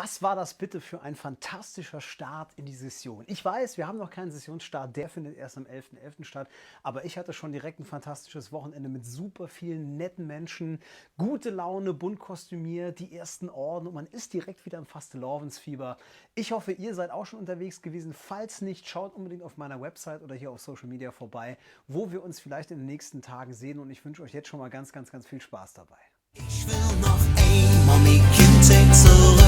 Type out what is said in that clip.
Was war das bitte für ein fantastischer Start in die Session? Ich weiß, wir haben noch keinen Sessionsstart, der findet erst am 11.11. statt, aber ich hatte schon direkt ein fantastisches Wochenende mit super vielen netten Menschen, gute Laune, bunt kostümiert, die ersten Orden und man ist direkt wieder im Fastelovensfieber. Ich hoffe, ihr seid auch schon unterwegs gewesen. Falls nicht, schaut unbedingt auf meiner Website oder hier auf Social Media vorbei, wo wir uns vielleicht in den nächsten Tagen sehen und ich wünsche euch jetzt schon mal ganz viel Spaß dabei. Ich will noch einmal mit Kind zurück.